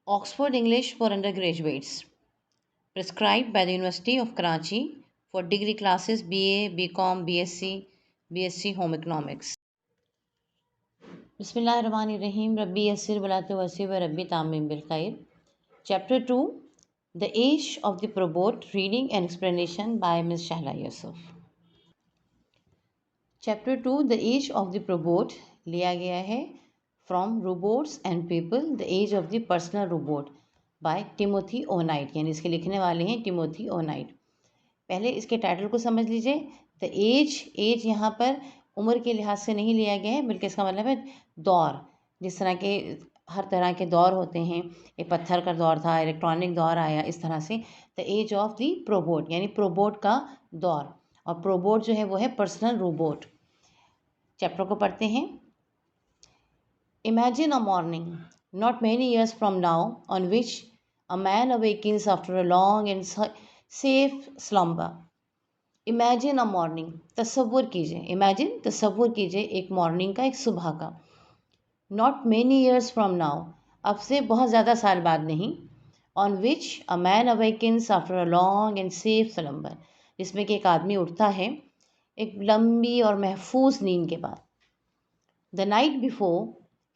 Oxford English for undergraduates, prescribed by the University of Karachi for degree classes BA, BCom, BSc, BSc Home Economics. Bismillahirrahmanirrahim. Rabbi Yasir Balatu Wasi wa Rabbi Tamim Bil Khair. Chapter 2, The Age of the Probate, reading and explanation by Ms. Shahla Yusuf. Chapter 2, The Age of the Probate लिया गया है from robots and people, the age of the personal robot by Timothy ओनाइट, यानी इसके लिखने वाले हैं Timothy ओनाइट। पहले इसके टाइटल को समझ लीजिए। द एज यहाँ पर उम्र के लिहाज से नहीं लिया गया है, बल्कि इसका मतलब है दौर। जिस तरह के हर तरह के दौर होते हैं, एक पत्थर का दौर था, इलेक्ट्रॉनिक दौर आया, इस तरह से द एज ऑफ द प्रोबोट यानी प्रोबोट का दौर। और प्रोबोट जो है वो है पर्सनल रोबोट। चैप्टर को पढ़ते हैं। Imagine a morning, not many years from now, on which a man awakens after a long and safe slumber. Imagine a morning, तसव्वुर कीजिए। Imagine तसव्वुर कीजिए एक मॉर्निंग का, एक सुबह का। Not many years from now, अब से बहुत ज़्यादा साल बाद नहीं। On which a man awakens after a long and safe slumber, जिसमें कि एक आदमी उठता है एक लंबी और महफूज नींद के बाद। The night before,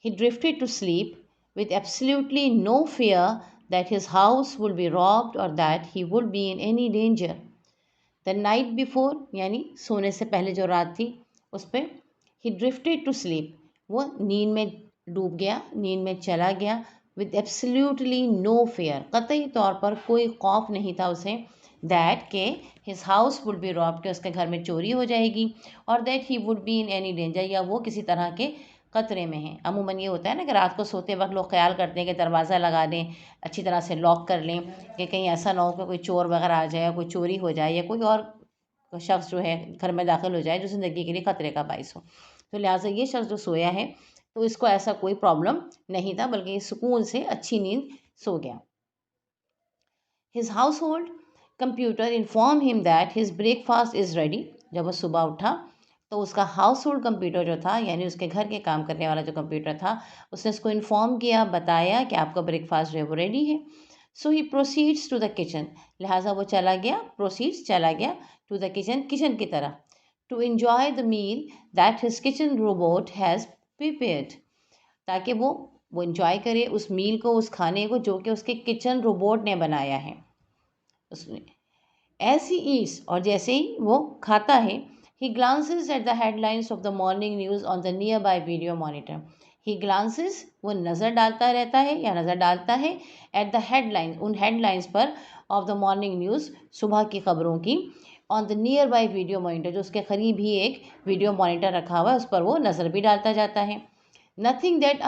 he drifted to sleep with absolutely no fear that his house would be robbed or that he would be in any danger. The night before यानी सोने से पहले जो रात थी उस पर he drifted to sleep, वो नींद में डूब गया, नींद में चला गया with absolutely no fear, कतई तौर पर कोई खौफ नहीं था उसे, that के his house would be robbed, के उसके घर में चोरी हो जाएगी, और that he would be in any danger, या वो किसी तरह के खतरे में है। अमूमन ये होता है ना कि रात को सोते वक्त लोग ख्याल करते हैं कि दरवाज़ा लगा दें, अच्छी तरह से लॉक कर लें कि कहीं ऐसा ना हो कि कोई चोर वगैरह आ जाए, कोई चोरी हो जाए, या कोई और शख्स जो है घर में दाखिल हो जाए जो ज़िंदगी के लिए ख़तरे का बाइस हो। तो लिहाजा ये शख्स जो सोया है तो इसको ऐसा कोई प्रॉब्लम नहीं था, बल्कि सुकून से अच्छी नींद सो गया। His house hold computer inform him that his breakfast is ready. जब वो सुबह उठा तो उसका हाउस होल्ड कंप्यूटर जो था, यानी उसके घर के काम करने वाला जो कंप्यूटर था, उसने उसको इन्फॉर्म किया, बताया कि आपका ब्रेकफास्ट जो है वो रेडी है। सो ही प्रोसीड्स टू द किचन, लिहाजा वो चला गया, प्रोसीड्स चला गया टू द किचन, किचन की तरफ, to enjoy the meal that his kitchen robot has prepared, ताकि वो इन्जॉय करे उस मील को, उस खाने को जो कि उसके किचन रोबोट ने बनाया है। उसने एज ही ईट्स, और जैसे ही वो खाता है, he glances at the headlines of the morning news on the nearby video monitor. he glances, वो नज़र डालता रहता है या नज़र डालता है, at the headlines, उन headlines पर, of the morning news, सुबह की खबरों की, on the nearby video monitor, जो उसके करीब ही एक वीडियो मॉनिटर रखा हुआ है उस पर वो नज़र भी डालता जाता है। Noting that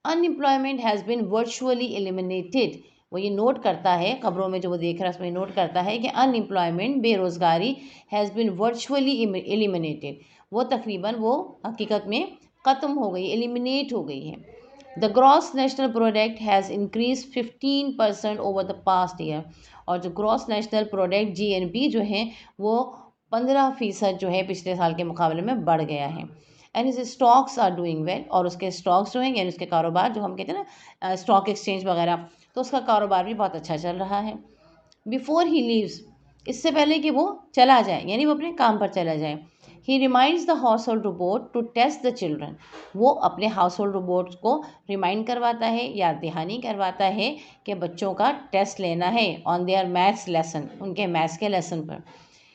unemployment has been virtually eliminated, वो ये नोट करता है, खबरों में जो वो देख रहा है उसमें नोट करता है कि अनएम्प्लॉयमेंट, बेरोज़गारी, हैज़ बिन वर्चुअली एलिमिनेटेड, वो तकरीबन वो हकीकत में ख़त्म हो गई, एलिमिनेट हो गई है। The gross national product has increase 15% over the past year, और जो ग्रॉस नेशनल प्रोडक्ट GNP जो है वो 15% जो है पिछले साल के मुकाबले में बढ़ गया है। And his stocks are doing well, और उसके स्टॉक्स जो हैं यानी उसके कारोबार, जो हम कहते हैं ना स्टॉक एक्सचेंज वगैरह, तो उसका कारोबार भी बहुत अच्छा चल रहा है। बिफोर ही लीव्स, इससे पहले कि वो चला जाए, यानी वो अपने काम पर चला जाए, he reminds the household robot to test the children, वो अपने हाउस होल्ड रोबोट को रिमाइंड करवाता है, याद दहानी करवाता है कि बच्चों का टेस्ट लेना है ऑन देयर मैथ्स लेसन, उनके मैथ्स के लेसन पर।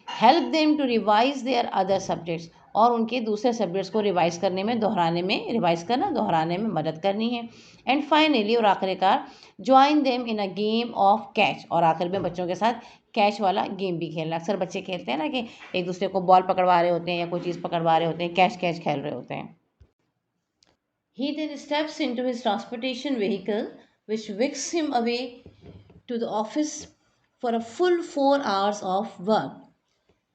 Help them to revise their other subjects, और उनके दूसरे सब्जेक्ट्स को रिवाइज करने में, दोहराने में, रिवाइज करना दोहराने में मदद करनी है। एंड फाइनली, और आखिरकार, join them in a game of catch, और आखिर में बच्चों के साथ कैच वाला गेम भी खेलना। अक्सर बच्चे खेलते हैं ना कि एक दूसरे को बॉल पकड़वा रहे होते हैं या कोई चीज़ पकड़वा रहे होते हैं, कैच कैच खेल रहे होते हैं। He then steps into his transportation vehicle, which whisks him away to the office for a full 4 hours of work.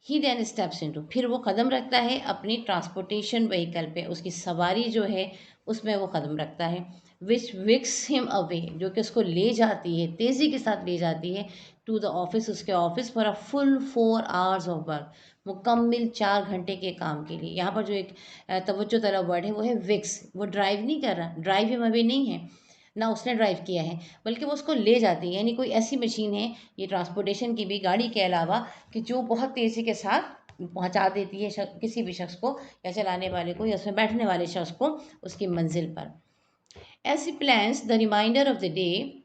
He then steps into, फिर वो कदम रखता है अपनी ट्रांसपोर्टेशन व्हीकल पे, उसकी सवारी जो है उसमें वो कदम रखता है, विच विक्स हिम अवे, जो कि उसको ले जाती है, तेज़ी के साथ ले जाती है, टू द ऑफिस, उसके office, for a full 4 hours of work, मुकम्मिल 4 घंटे के काम के लिए। यहाँ पर जो एक तवज्जो तलब वर्ड है वो है विक्स, वो ड्राइव नहीं कर रहा, ड्राइव हिम अवे नहीं है, ना उसने ड्राइव किया है, बल्कि वो उसको ले जाती है। यानी कोई ऐसी मशीन है ये ट्रांसपोर्टेशन की भी, गाड़ी के अलावा, कि जो बहुत तेज़ी के साथ पहुंचा देती है किसी भी शख्स को, या चलाने वाले को, या उसमें बैठने वाले शख्स को उसकी मंजिल पर। As he plans the remainder of the day,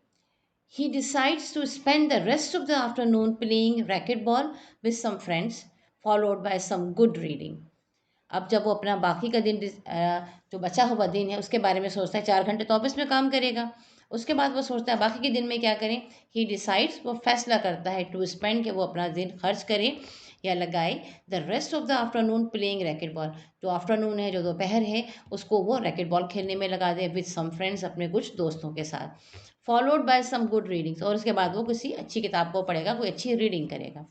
he decides to spend the rest of the afternoon playing racquetball with some friends, followed by some good reading. अब जब वो अपना बाकी का दिन जो बचा हुआ दिन है उसके बारे में सोचता है, 4 घंटे तो ऑफिस में काम करेगा, उसके बाद वो सोचता है बाकी के दिन में क्या करें। ही डिसाइड्स, वो फैसला करता है, टू स्पेंड, कि वो अपना दिन खर्च करे या लगाए, the rest of the afternoon playing racket ball, जो आफ्टरनून है, जो दोपहर है, उसको वो रैकेट बॉल खेलने में लगा दे विद सम फ्रेंड्स, अपने कुछ दोस्तों के साथ, followed by some good readings, और उसके बाद वो किसी अच्छी किताब को पढ़ेगा, कोई अच्छी रीडिंग करेगा।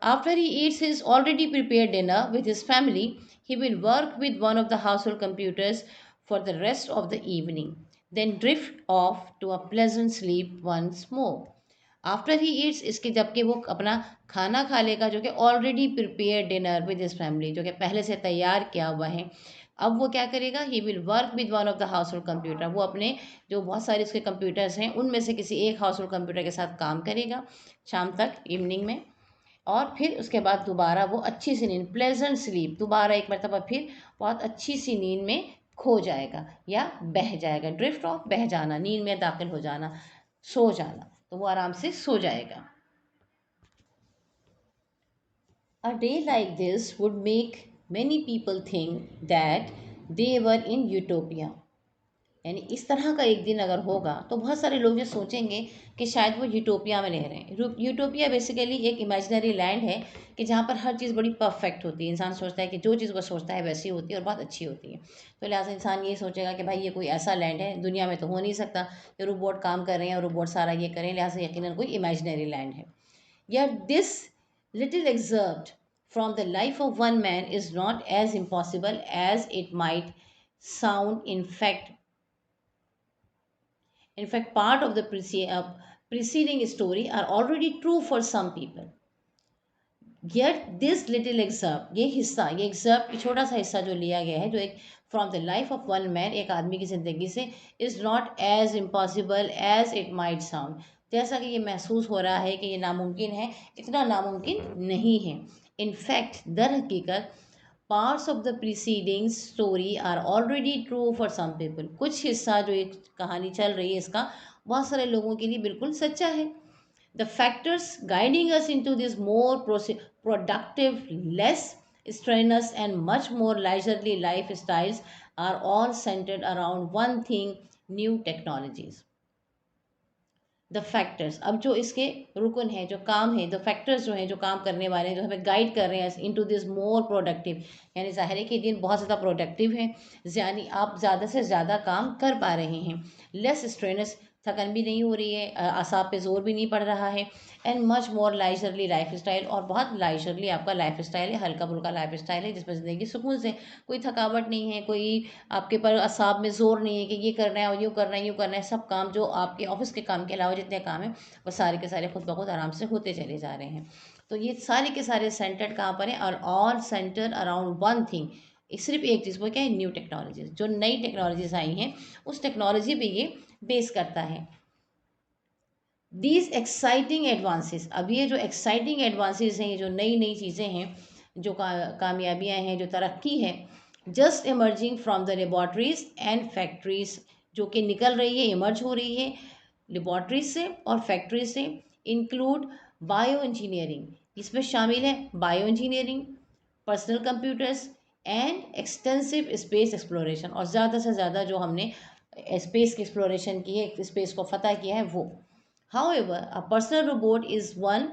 After he eats his already prepared dinner with his family, he will work with one of the household computers for the rest of the evening, then drift off to a pleasant sleep once more. After he eats, इसके जबकि वो अपना खाना खा लेगा, जो कि already prepare dinner with his family, जो कि पहले से तैयार किया हुआ है, अब वो क्या करेगा, he will work with one of the house hold computer, वो अपने जो बहुत सारे उसके कंप्यूटर्स हैं उनमें से किसी एक हाउस होल्ड कंप्यूटर के साथ काम करेगा शाम तक, इवनिंग में। और फिर उसके बाद दोबारा वो अच्छी सी नींद, प्लेजेंट स्लीप, दोबारा एक मरतबा फिर बहुत अच्छी सी नींद में खो जाएगा या बह जाएगा। ड्रिफ्ट ऑफ, बह जाना, नींद में दाखिल हो जाना, सो जाना, तो वो आराम से सो जाएगा। A day like this would make many people think that they were in utopia. यानी इस तरह का एक दिन अगर होगा तो बहुत सारे लोग ये सोचेंगे कि शायद वो यूटोपिया में रह रहे हैं। यूटोपिया बेसिकली एक इमेजिनरी लैंड है कि जहाँ पर हर चीज़ बड़ी परफेक्ट होती है। इंसान सोचता है कि जो चीज़ वो सोचता है वैसी होती है और बहुत अच्छी होती है। तो लिहाजा इंसान ये सोचेगा कि भाई ये कोई ऐसा लैंड है, दुनिया में तो हो नहीं सकता कि रोबोट काम कर रहे हैं और रोबोट सारा ये करें, लिहाजा यकीनन कोई इमेजिनरी लैंड है। Yet this little excerpt from the life of one man is not as impossible as it might sound. In fact, part of the preceding story are already true for some people. Yet this little excerpt, ये हिस्सा, ये excerpt की छोटा सा हिस्सा जो लिया गया है, जो एक from the life of one man, एक आदमी की ज़िंदगी से, is not as impossible as it might sound. जैसा कि ये महसूस हो रहा है कि ये नामुमकिन है, इतना नामुमकिन नहीं है। In fact, दर हकीकत parts of the preceding story are already true for some people. कुछ हिस्सा जो एक कहानी चल रही है इसका बहुत सारे लोगों के लिए बिल्कुल सच्चा है। The factors guiding us into this more productive, less strenuous, and much more leisurely lifestyles are all centered around one thing: new technologies. The factors, अब जो इसके रुकन है, जो काम है, द फैक्टर्स जो हैं, जो काम करने वाले हैं, जो हमें गाइड कर रहे हैं इनटू दिस मोर प्रोडक्टिव, यानी ज़ाहिर है कि दिन बहुत ज़्यादा प्रोडक्टिव है, यानी आप ज़्यादा से ज़्यादा काम कर पा रहे हैं। लेस स्ट्रेनस, थकन भी नहीं हो रही है, असाब पे जोर भी नहीं पड़ रहा है। And much more लाइजरली life style, और बहुत लाइजरली आपका लाइफ स्टाइल है, हल्का फुल्का लाइफ स्टाइल है जिसमें ज़िंदगी सुकून से, कोई थकावट नहीं है, कोई आपके पर असाब में जोर नहीं है कि ये करना है और यूँ करना है, यूँ करना है। सब काम जो आपके ऑफिस के काम के अलावा जितने काम हैं वो सारे के सारे खुद ब खुद आराम से होते चले जा रहे हैं। तो ये सारे के सारे सेंटर्ड कहाँ पर हैं, और all centre around one thing, सिर्फ एक चीज़, वो क्या है, न्यू टेक्नोलॉजीज। जो नई टेक्नोलॉजीज आई हैं उस टेक्नोलॉजी पे ये बेस करता है। दीज एक्साइटिंग एडवांसेस, अब ये जो एक्साइटिंग एडवांसेस हैं, ये जो नई नई चीज़ें हैं, जो कामयाबियाँ हैं, जो तरक्की है, just emerging from the laboratories and factories, जो कि निकल रही है, इमर्ज हो रही है लेबॉर्ट्रीज से और फैक्ट्रीज से, इंक्लूड बायो इंजीनियरिंग, इसमें शामिल है bio engineering, personal computers, and extensive space exploration, और ज़्यादा से ज़्यादा जो हमने स्पेस की एक्सप्लोरेशन की है, स्पेस को फतह किया है वो। However, a personal robot is one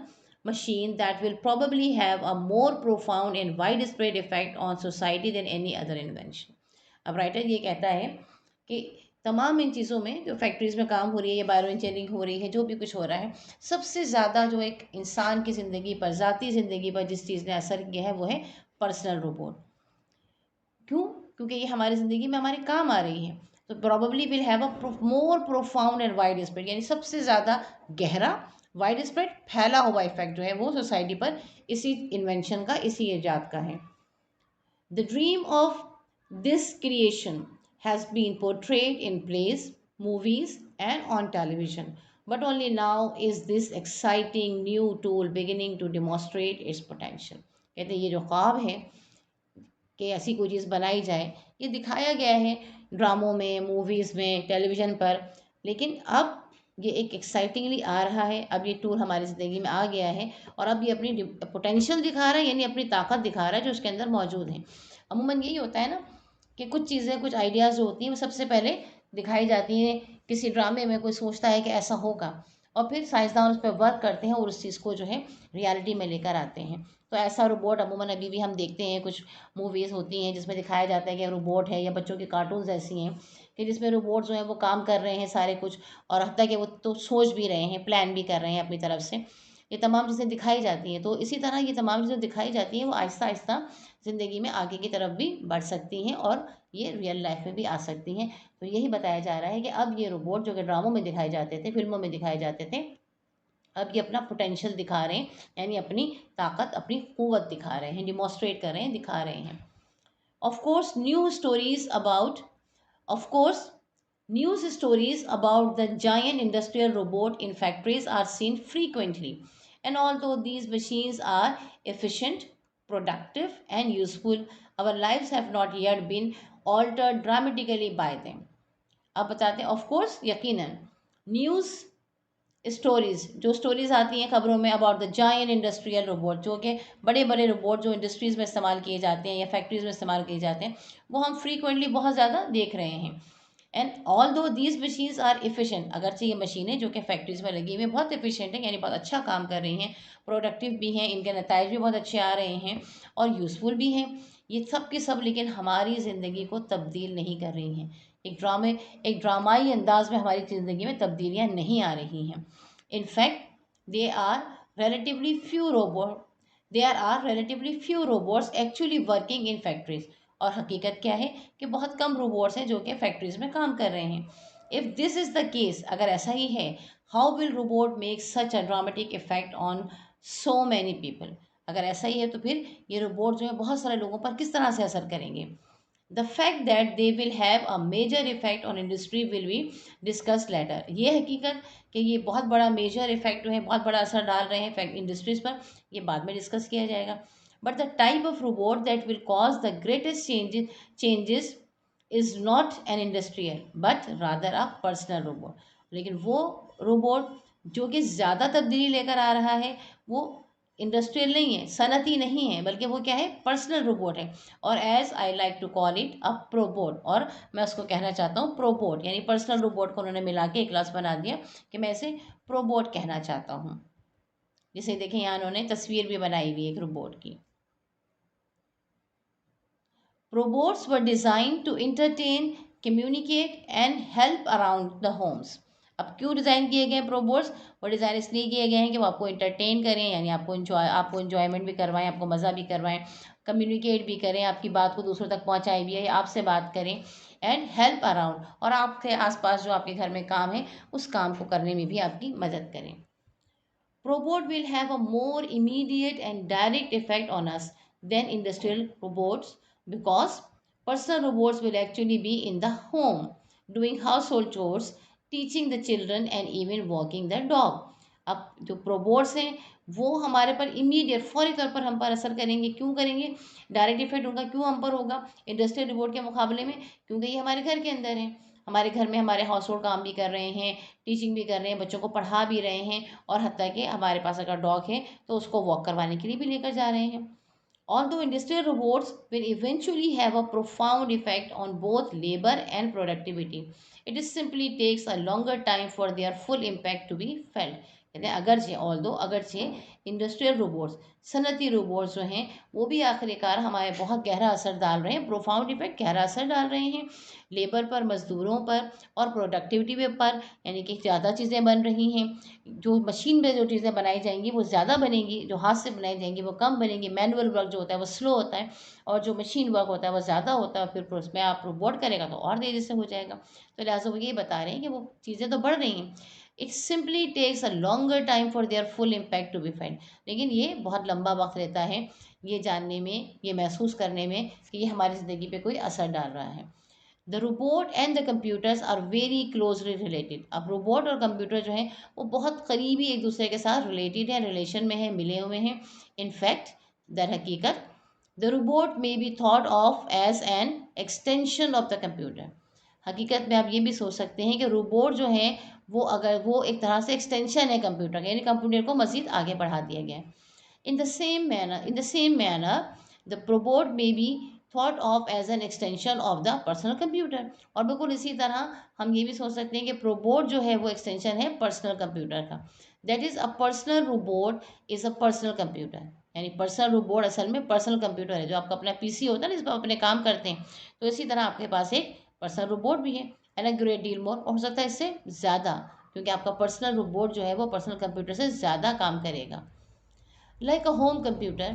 machine that will probably have a more profound and widespread effect on society than any other invention. अब राइटर ये कहता है कि तमाम इन चीज़ों में, जो फैक्ट्रीज में काम हो रही है या बायो इंजीनियरिंग हो रही है, जो भी कुछ हो रहा है, सबसे ज़्यादा जो एक इंसान की ज़िंदगी पर, ज़ाती ज़िंदगी पर जिस चीज़ ने असर किया है वो है पर्सनल रोबोट। क्यों? क्योंकि ये हमारी ज़िंदगी में हमारे काम आ रही है। तो probably will have a more profound and wide spread, यानी सबसे ज़्यादा गहरा, वाइड स्प्रेड, फैला हुआ इफेक्ट जो है वो सोसाइटी पर इसी इन्वेंशन का, इसी ईजाद का है। The dream of this creation has been portrayed in plays, movies, and on television. But only now is this exciting new tool beginning to demonstrate its potential. कहते हैं ये जो ख्वाब है कि ऐसी कोई चीज़ बनाई जाए, ये दिखाया गया है ड्रामों में, मूवीज़ में, टेलीविज़न पर, लेकिन अब ये एक एक्साइटिंगली आ रहा है। अब ये टूल हमारी ज़िंदगी में आ गया है और अब ये अपनी पोटेंशियल दिखा रहा है, यानी अपनी ताकत दिखा रहा है जो उसके अंदर मौजूद है। अमूमन यही होता है ना कि कुछ चीज़ें, कुछ आइडियाज़ जो होती हैं वो सबसे पहले दिखाई जाती हैं किसी ड्रामे में। कोई सोचता है कि ऐसा होगा और फिर साइंसदान उस पर वर्क करते हैं और उस चीज़ को जो है रियलिटी में लेकर आते हैं। तो ऐसा रोबोट अमूमन अभी भी हम देखते हैं, कुछ मूवीज़ होती हैं जिसमें दिखाया जाता है कि रोबोट है, या बच्चों की कार्टून्स ऐसी हैं कि जिसमें रोबोट जो है वो काम कर रहे हैं सारे कुछ, और हत्ता कि वो तो सोच भी रहे हैं, प्लान भी कर रहे हैं अपनी तरफ से। ये तमाम चीज़ें दिखाई जाती हैं। तो इसी तरह ये तमाम चीज़ें दिखाई जाती हैं वो आहिस्ता आहिस्ता ज़िंदगी में आगे की तरफ भी बढ़ सकती हैं और ये रियल लाइफ में भी आ सकती हैं। तो यही बताया जा रहा है कि अब ये रोबोट जो कि ड्रामों में दिखाए जाते थे, फिल्मों में दिखाए जाते थे, अब ये अपना पोटेंशियल दिखा रहे हैं, यानी अपनी ताकत, अपनी क़ुव्वत दिखा रहे हैं, डिमॉन्स्ट्रेट कर रहे हैं, दिखा रहे हैं। Of course new stories about of course News stories about the giant industrial robot in factories are seen frequently, and although these machines are efficient, productive, and useful, our lives have not yet been altered dramatically by them. अब बताते हैं, of course यकीनन, news stories, जो stories आती हैं खबरों में about the giant industrial robot, जो कि बड़े बड़े रोबोट जो इंडस्ट्रीज़ में इस्तेमाल किए जाते हैं या फैक्ट्रीज में इस्तेमाल किए जाते हैं, वो हम फ्रीक्वेंटली बहुत ज़्यादा देख रहे हैं। एंड ऑल दो दीज मशीन्स आर एफिशिएंट, अगरचे ये मशीनें जो कि फैक्ट्रीज में लगी हुई हैं बहुत एफिशिएंट हैं, यानी बहुत अच्छा काम कर रही हैं, प्रोडक्टिव भी हैं, इनके नताइज भी बहुत अच्छे आ रहे हैं और यूज़फुल भी हैं, ये सब के सब, लेकिन हमारी ज़िंदगी को तब्दील नहीं कर रही हैं। एक ड्रामाई अंदाज में हमारी ज़िंदगी में तब्दीलियाँ नहीं आ रही हैं। In fact they are relatively few robot there are relatively few robots actually working in factories, और हकीकत क्या है कि बहुत कम रोबोट्स हैं जो कि फैक्ट्रीज में काम कर रहे हैं। If this is the case, अगर ऐसा ही है, how will robot make such a dramatic effect on so many people, अगर ऐसा ही है तो फिर ये रोबोट जो है बहुत सारे लोगों पर किस तरह से असर करेंगे। The fact that they will have a major effect on industry will be discuss later, ये हकीकत कि ये बहुत बड़ा मेजर इफेक्ट है, बहुत बड़ा असर डाल रहे हैं इंडस्ट्रीज पर, ये बाद में डिस्कस किया जाएगा। But the type of robot that will cause the greatest changes is not an industrial but rather a personal robot, लेकिन वो रोबोट जो कि ज़्यादा तब्दीली लेकर आ रहा है वो इंडस्ट्रियल नहीं है, सनती नहीं है, बल्कि वो क्या है, पर्सनल रोबोट है। और as I like to call it a probot, और मैं उसको कहना चाहता हूँ प्रोबोट, यानी पर्सनल रोबोट को उन्होंने मिला के एक क्लास बना दिया कि मैं इसे प्रोबोट कहना चाहता हूँ। जिसे देखें यहाँ उन्होंने तस्वीर भी बनाई हुई एक रोबोट की। Robots were designed to entertain, communicate and help around the homes. अब क्यों डिज़ाइन किए गए हैं रोबोट्स? वो डिज़ाइन इसलिए किए गए हैं कि वो आपको इंटरटेन करें, यानी आपको इंजॉयमेंट भी करवाएं, आपको मज़ा भी करवाएं, कम्युनिकेट भी करें, आपकी बात को दूसरों तक पहुंचाएं भी है, आपसे बात करें, एंड हेल्प अराउंड, और आपके आसपास जो आपके घर में काम है उस काम को करने में भी आपकी मदद करें। Robot will have a more immediate and direct effect on us than industrial robots, because personal robots will actually be in the home doing household chores, teaching the children and even walking the dog. अब जो robots हैं वो हमारे पर immediate फौरी तौर पर हम पर असर करेंगे। क्यों करेंगे? डायरेक्ट इफेक्ट उनका क्यों हम पर होगा इंडस्ट्रियल रोबोट के मुकाबले में? क्योंकि ये हमारे घर के अंदर है, हमारे घर में हमारे हाउस होल्ड काम भी कर रहे हैं, टीचिंग भी कर रहे हैं, बच्चों को पढ़ा भी रहे हैं, और हत्ता कि हमारे पास अगर डॉग है तो उसको वॉक करवाने के लिए भी लेकर जा रहे हैं। Although industrial robots will eventually have a profound effect on both labor and productivity, it is simply takes a longer time for their full impact to be felt. कहते हैं अगरचे इंडस्ट्रियल रोबोट्स, सनती रोबोट्स जो हैं वो भी आखिरकार हमारे बहुत गहरा असर डाल रहे हैं, प्रोफाउंड इफेक्ट, गहरा असर डाल रहे हैं लेबर पर, मजदूरों पर और प्रोडक्टिविटी पर, यानी कि ज़्यादा चीज़ें बन रही हैं। जो मशीन में जो चीज़ें बनाई जाएंगी वो ज़्यादा बनेंगी, जो हाथ से बनाई जाएंगी वो कम बनेंगी। मैनुअल वर्क जो होता है वो स्लो होता है, और जो मशीन वर्क होता है वो ज़्यादा होता है, फिर उसमें आप रोबोट करेगा तो और तेज़ी से हो जाएगा। तो लिहाजा वो ये बता रहे हैं कि वो चीज़ें तो बढ़ रही हैं, it simply takes a longer time for their full impact to be find, लेकिन ये बहुत लंबा वक्त लेता है ये जानने में, ये महसूस करने में कि ये हमारी ज़िंदगी पे कोई असर डाल रहा है। The robot and the computers are very closely related. अब रोबोट और कंप्यूटर जो है वो बहुत करीबी एक दूसरे के साथ रिलेटेड है, रिलेशन में है, मिले हुए हैं। इनफैक्ट, दर हकीकत, the robot may be thought of as an extension of the computer. हकीकत में आप ये भी सोच सकते हैं कि रोबोट जो है वो एक तरह से एक्सटेंशन है कंप्यूटर का, यानी कंप्यूटर को मजीद आगे बढ़ा दिया गया है। In the same manner, the probot may be thought of as an extension of the personal computer। और बिल्कुल इसी तरह हम ये भी सोच सकते हैं कि प्रोबोट जो है वो एक्सटेंशन है पर्सनल कंप्यूटर का। That is a personal robot is a personal computer, यानी पर्सनल रोबोट असल में पर्सनल कंप्यूटर है, जो आपका अपना पीसी होता है ना, जिस पर अपने काम करते हैं। तो इसी तरह आपके पास एक पर्सनल रोबोट भी है, एंड अ ग्रेट डील मोर, हो सकता है इससे ज़्यादा, क्योंकि आपका पर्सनल रोबोट जो है वो पर्सनल कंप्यूटर से ज़्यादा काम करेगा। Like a home computer,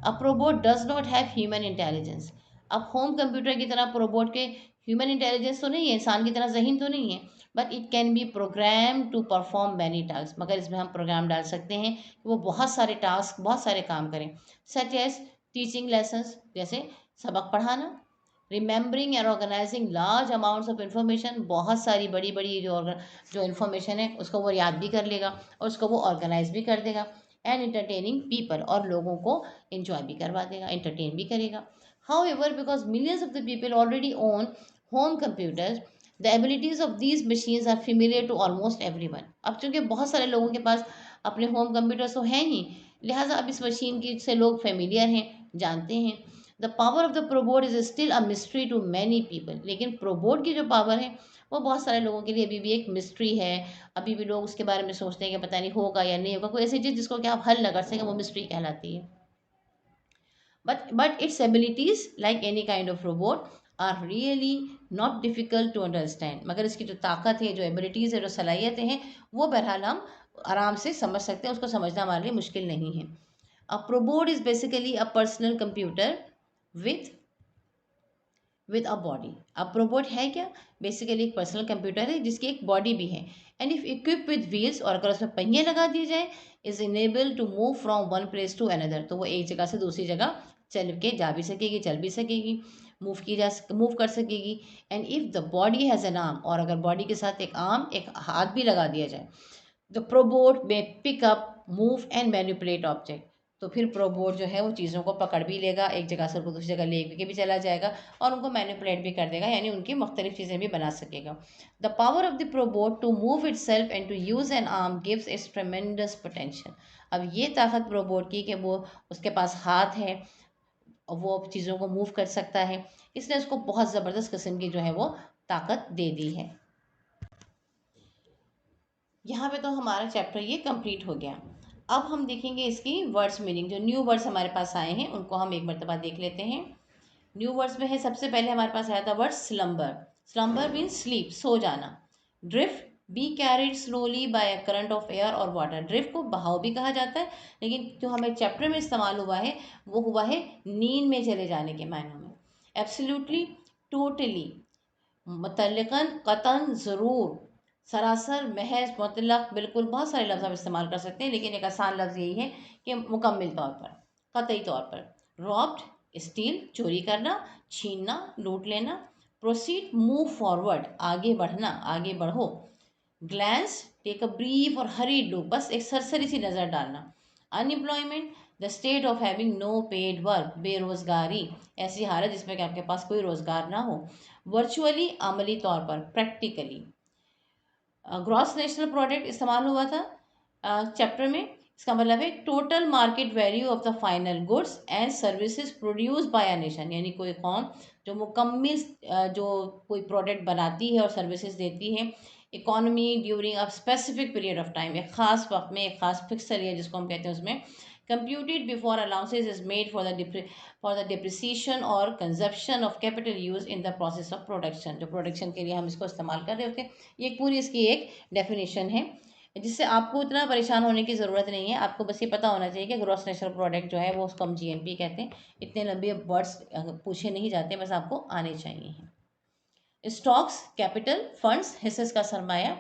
a probot does not have human intelligence। अब होम कंप्यूटर की तरह प्रोबोट के ह्यूमन इंटेलिजेंस तो नहीं है, इंसान की तरह जहीन तो नहीं है, but it can be program to perform many task. मगर इसमें हम प्रोग्राम डाल सकते हैं कि वो बहुत सारे टास्क, बहुत सारे काम करें। सच एज टीचिंग लेसन्स, जैसे सबक पढ़ाना, remembering and organising large amounts of information, बहुत सारी बड़ी बड़ी जो इन्फॉर्मेशन है उसको वो याद भी कर लेगा और उसको वो ऑर्गेनाइज भी कर देगा। एंड इंटरटेनिंग पीपल, और लोगों को इंजॉय भी करवा देगा, इंटरटेन भी करेगा। However, because millions of the people already own home computers, the abilities of these machines are familiar to almost everyone. अब चूंकि बहुत सारे लोगों के पास अपने होम कंप्यूटर्स तो हैं ही, लिहाजा अब इस मशीन की से लोग फेमिलियर हैं, जानते हैं। The power of the probot is still a mystery to many people. लेकिन प्रोबोट की जो पावर है वो बहुत सारे लोगों के लिए अभी भी एक मिस्ट्री है। अभी भी लोग उसके बारे में सोचते हैं कि पता नहीं होगा या नहीं होगा, कोई ऐसी चीज़ जिसको कि आप हल न कर सकें, वो मिस्ट्री कहलाती है। But its abilities, like any kind of robot, are really not difficult to understand। मगर इसकी जो ताकत है, जो एबिलिटीज़ है, जो सलाहियतें हैं, वो बहरहाल हम आराम से समझ सकते हैं, उसको समझना हमारे लिए मुश्किल नहीं है। A probot is basically a personal computer with a body. अब रोबोट है क्या? बेसिकली एक पर्सनल कंप्यूटर है जिसकी एक बॉडी भी है। And if equip with wheels, और अगर उसमें पहिए लगा दिए जाए, is enable to move from one place to another, तो वो एक जगह से दूसरी जगह चल के जा भी सकेगी, चल भी सकेगी, मूव कर सकेगी। And if the body has an arm, और अगर बॉडी के साथ एक आर्म, एक हाथ भी लगा दिया जाए, द प्रोबोट में pickup, move and manipulate object, तो फिर प्रोबोट जो है वो चीज़ों को पकड़ भी लेगा, एक जगह से उनको दूसरी जगह ले के भी चला जाएगा, और उनको मैनिपुलेट भी कर देगा, यानी उनकी मुख्तलिफ चीज़ें भी बना सकेगा। The power of the probot to move itself and to use an arm gives its tremendous potential. अब ये ताकत प्रोबोट की कि वो, उसके पास हाथ है और वो चीज़ों को मूव कर सकता है, इसने उसको बहुत ज़बरदस्त किस्म की जो है वो ताकत दे दी है। यहाँ पे तो हमारा चैप्टर ये कंप्लीट हो गया। अब हम देखेंगे इसकी वर्ड्स मीनिंग। जो न्यू वर्ड्स हमारे पास आए हैं उनको हम एक मरतबा देख लेते हैं। न्यू वर्ड्स में है, सबसे पहले हमारे पास आया था word slumber. Slumber means sleep, सो जाना। Drift, be carried slowly by a current of air और वाटर। ड्रिफ्ट को बहाव भी कहा जाता है, लेकिन जो हमें चैप्टर में इस्तेमाल हुआ है वो हुआ है नींद में चले जाने के मायनों में। एब्सोल्युटली, टोटली, मुतल्लिकन, कतन, ज़रूर, सरासर, महज, मुतलक, बिल्कुल, बहुत सारे लफ्ज़ हम इस्तेमाल कर सकते हैं, लेकिन एक आसान लफ्ज़ यही है कि मुकम्मिल तौर पर, कतई तौर पर। रॉब्ड, स्टील, चोरी करना, छीनना, लूट लेना। प्रोसीड, मूव फॉरवर्ड, आगे बढ़ना, आगे बढ़ो। ग्लैंस, टेक अ ब्रीफ और हरी लुक, बस एक सरसरी सी नज़र डालना। Unemployment, the state of having no paid work, बेरोज़गारी, ऐसी हालत जिसमें कि आपके पास कोई रोज़गार ना हो। वर्चुअली, अमली तौर पर, प्रैक्टिकली। ग्रॉस नेशनल प्रोडक्ट इस्तेमाल हुआ था चैप्टर में। इसका मतलब है total market value of the final goods and services produce by a nation, यानी कोई कौम जो मुकम्मल जो कोई प्रोडक्ट बनाती है और सर्विसेज देती है economy during a specific period of time, एक ख़ास वक्त में, एक ख़ास फिक्सर ईयर जिसको हम कहते हैं, उसमें computed before allowances is made for the depreciation or consumption of capital use in the process of production। जो प्रोडक्शन के लिए हम इसको इस्तेमाल कर रहे होते हैं, ये एक पूरी इसकी एक डेफिनेशन है, जिससे आपको इतना परेशान होने की ज़रूरत नहीं है। आपको बस ये पता होना चाहिए कि ग्रॉस नेशनल प्रोडक्ट जो है वो उसको हम जीएनपी कहते हैं। इतने लंबे वर्ड्स पूछे नहीं जाते, बस आपको आने चाहिए। स्टॉक्स, कैपिटल, फंड्स, हिस्सेस का सरमाया।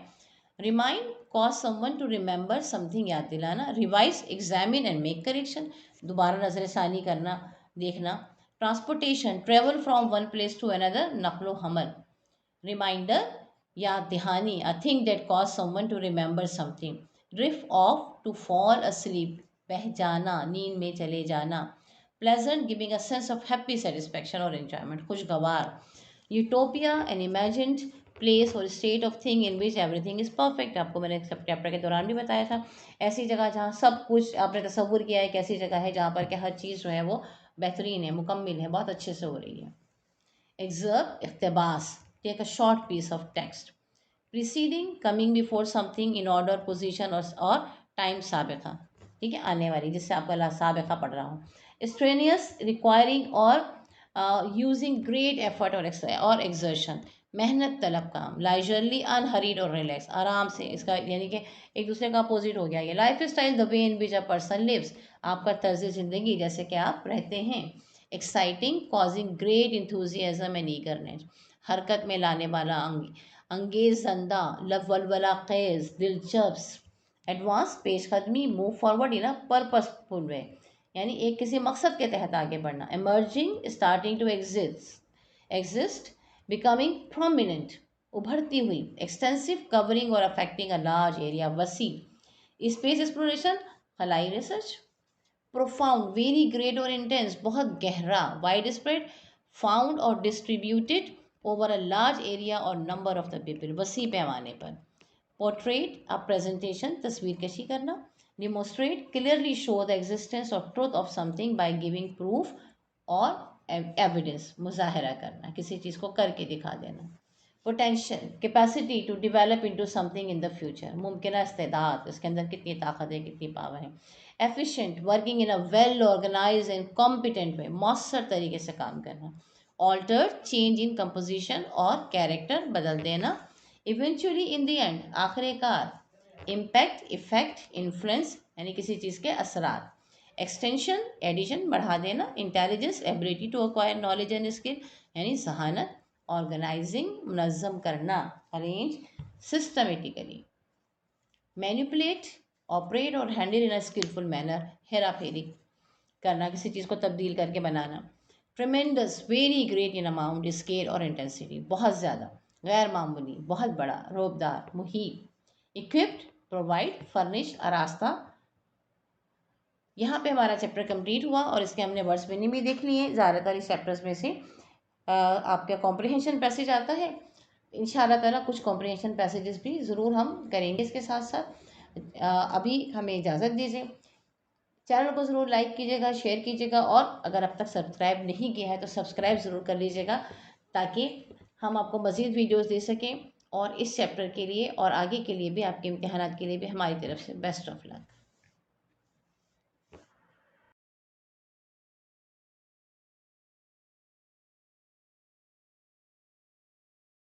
Remind, cause someone to remember something, याद दिलाना। Revise, examine and make correction, दोबारा नजर करना, देखना। Transportation, travel from one place to another, नकलो हमल। रिमाइंडर, याद दहानी, a thing that cause someone to remember something. Drift off, to fall asleep, बह जाना, नींद में चले जाना। Pleasant, giving a sense of happy satisfaction और एंजॉयमेंट, खुशगवार। यूटोपिया, एन इमेजिन्ड प्लेस और state of thing in which everything is perfect, आपको मैंने सब चैप्टर के दौरान भी बताया था। ऐसी जगह जहाँ सब कुछ आपने तस्वुर किया है, एक ऐसी जगह है जहाँ पर कि हर चीज़ जो है वो बेहतरीन है, मुकम्मिल है, बहुत अच्छे से हो रही है। Excerpt, इक़्तिबास, take a short piece of text. Preceding, coming before something in order, position और time साबिक़ा, ठीक है, आने वाली, जिससे आपका साबिक़ा पढ़ रहा हूँ। Strenuous, requiring और using great effort और exertion, मेहनत तलब काम। Leisurely, unhurried और relax, आराम से, इसका यानी कि एक दूसरे का अपोजिट हो गया ये। Lifestyle, the way in which a person lives, आपका तर्ज ज़िंदगी, जैसे कि आप रहते हैं। Exciting, causing great enthusiasm and eagerness, हरकत में लाने वाला, अंगेज जंदा, लवलवला खेज, दिलचस्प। एडवांस, पेशकदमी, move forward in a purposeful way, यानी एक किसी मकसद के तहत आगे बढ़ना। Emerging, starting to exist, becoming prominent, उभरती हुई। एक्सटेंसिव, कवरिंग और अफेक्टिंग अ लार्ज एरिया, वसी। Space exploration, खलाई research. Profound, very great और इंटेंस, बहुत गहरा। वाइड स्प्रेड, फाउंड और distributed over a large area और नंबर ऑफ द पीपल, वसी पैमाने पर। पोर्ट्रेट, अ प्रेजेंटेशन, तस्वीर कशी करना। Demonstrate, clearly show the existence of truth of something by giving proof और एविडेंस, मुजाहरा करना, किसी चीज़ को करके दिखा देना। Potential, capacity to develop into something in the future, मुमकिन इस्तेदाद, इसके अंदर कितनी ताकत है, कितनी पावर है। Efficient, working in a well organise and competent way, मौसर तरीके से काम करना। ऑल्टर, चेंज इन कंपोजिशन और कैरेक्टर, बदल देना। इवेंचुअली, इन द एंड, आखिरकार। इम्पैक्ट, इफेक्ट, इन्फ्लुएंस, यानी किसी चीज़ के असरात। एक्सटेंशन, एडिशन, बढ़ा देना। Intelligence, ability to acquire knowledge and skill, यानी जहानत। ऑर्गेनाइजिंग, मुनज़्ज़म करना। Arrange, systematically. मैनिपुलेट, ऑपरेट और handle in a skilful manner, हेरा फेरी करना, किसी चीज़ को तब्दील करके बनाना। Tremendous, very great in amount, scale और इंटेंसिटी, बहुत ज़्यादा, गैर मामूली, बहुत बड़ा, रोबदार, मुहीब। इक्विप्ड, प्रोवाइड, फर्निश, आरास्ता। यहाँ पे हमारा चैप्टर कंप्लीट हुआ और इसके हमने वर्ड्स मीनिंग भी देख लिए। ज़्यादातर इस चैप्टर्स में से आपका कॉम्प्रिहेंशन पैसेज आता है। इंशाअल्लाह ताला कुछ कॉम्प्रिहेंशन पैसेजेस भी ज़रूर हम करेंगे इसके साथ साथ। अभी हमें इजाज़त दीजिए। चैनल को ज़रूर लाइक कीजिएगा, शेयर कीजिएगा और अगर अब तक सब्सक्राइब नहीं किया है तो सब्सक्राइब ज़रूर कर लीजिएगा, ताकि हम आपको मज़ीद वीडियोस दे सकें। और इस चैप्टर के लिए और आगे के लिए भी, आपके इम्तिहानात के लिए भी हमारी तरफ से बेस्ट ऑफ लक।